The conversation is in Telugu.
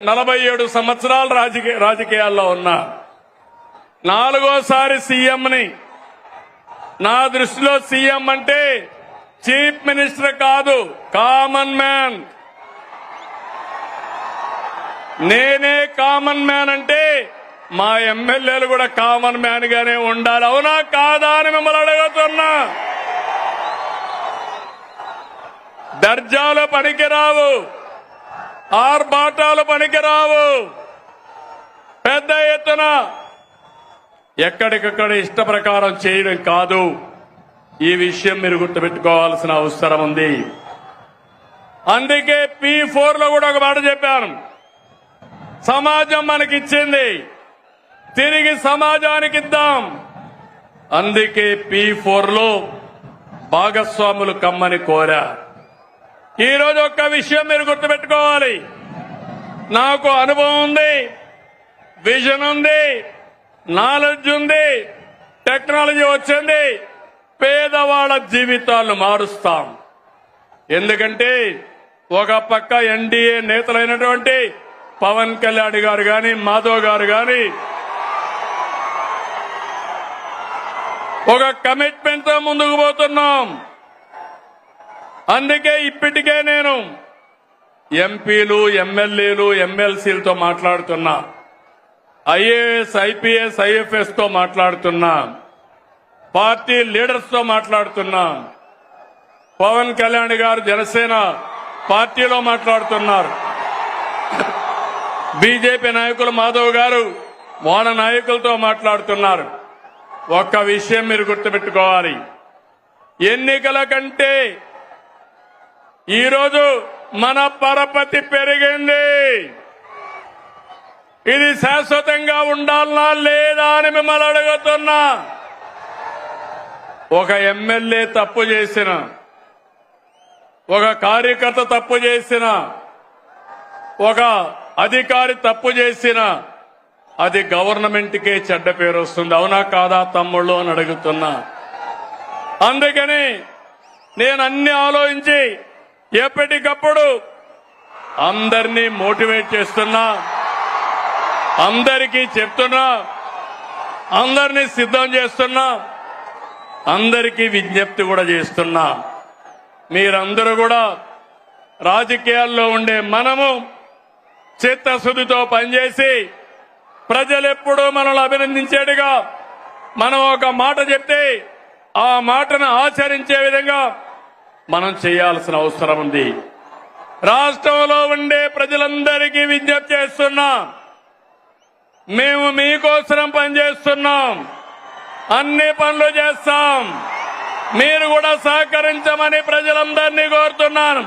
47 సంవత్సరాలు రాజకీయాల్లో ఉన్నా, 4వసారి సీఎంని. నా దృష్టిలో సీఎం అంటే చీఫ్ మినిస్టర్ కాదు, కామన్ మ్యాన్. నేనే కామన్ మ్యాన్ అంటే మా ఎమ్మెల్యేలు కూడా కామన్ మ్యాన్ గానే ఉండాలి. అవునా కాదా అని మిమ్మల్ని అడుగుతున్నా. దర్జాలు పనికిరావు, ఆర్భాటాలు పనికిరావు. పెద్ద ఎత్తున ఎక్కడికక్కడ ఇష్ట ప్రకారం చేయడం కాదు. ఈ విషయం మీరు గుర్తుపెట్టుకోవాల్సిన అవసరం ఉంది. అందుకే P4 లో కూడా ఒక మాట చెప్పాను. సమాజం మనకిచ్చింది, తిరిగి సమాజానికి ఇద్దాం. అందుకే P4 లో భాగస్వాములు కమ్మని కోరా. ఈరోజు ఒక్క విషయం మీరు గుర్తుపెట్టుకోవాలి. నాకు అనుభవం ఉంది, విజన్ ఉంది, నాలెడ్జ్ ఉంది, టెక్నాలజీ వచ్చింది. పేదవాళ్ల జీవితాలను మారుస్తాం. ఎందుకంటే ఒక పక్క ఎన్డీఏ నేతలైనటువంటి పవన్ కళ్యాణ్ గారు గాని, మాధవ్ గారు గాని ఒక కమిట్మెంట్ తో ముందుకు పోతున్నాం. అందుకే ఇప్పటికే నేను ఎంపీలు, ఎమ్మెల్యేలు, ఎమ్మెల్సీలతో మాట్లాడుతున్నా, ఐఏఎస్, ఐపీఎస్, ఐఎఫ్ఎస్ తో మాట్లాడుతున్నా, పార్టీ లీడర్స్ తో మాట్లాడుతున్నా. పవన్ కళ్యాణ్ గారు జనసేన పార్టీలో మాట్లాడుతున్నారు. బీజేపీ నాయకులు మాధవ్ గారు వాళ్ళ నాయకులతో మాట్లాడుతున్నారు. ఒక్క విషయం మీరు గుర్తుపెట్టుకోవాలి. ఎన్నికల కంటే ఈరోజు మన పరపతి పెరిగింది. ఇది శాశ్వతంగా ఉండాలనా లేదా అని మిమ్మల్ని అడుగుతున్నా. ఒక ఎమ్మెల్యే తప్పు చేసిన, ఒక కార్యకర్త తప్పు చేసిన, ఒక అధికారి తప్పు చేసిన అది గవర్నమెంట్కే చెడ్డ పేరు వస్తుంది. అవునా కాదా తమ్ముళ్ళు అని అడుగుతున్నా. అందుకని నేను అన్ని ఆలోచించి ఎప్పటికప్పుడు అందరినీ మోటివేట్ చేస్తున్నా, అందరికీ చెప్తున్నా, అందరినీ సిద్ధం చేస్తున్నా, అందరికీ విజ్ఞప్తి కూడా చేస్తున్నా. మీరందరూ కూడా రాజకీయాల్లో ఉండే మనము చిత్తశుద్ధితో పనిచేసి ప్రజలెప్పుడూ మనల్ని అభినందించేట్టుగా మనం ఒక మాట చెప్తే ఆ మాటను ఆచరించే విధంగా మనం చేయాల్సిన అవసరం ఉంది. రాష్ట్రంలో ఉండే ప్రజలందరికీ విజ్ఞప్తి చేస్తున్నాం. మేము మీకోసం పనిచేస్తున్నాం, అన్ని పనులు చేస్తాం. మీరు కూడా సహకరించమని ప్రజలందరినీ కోరుతున్నాను.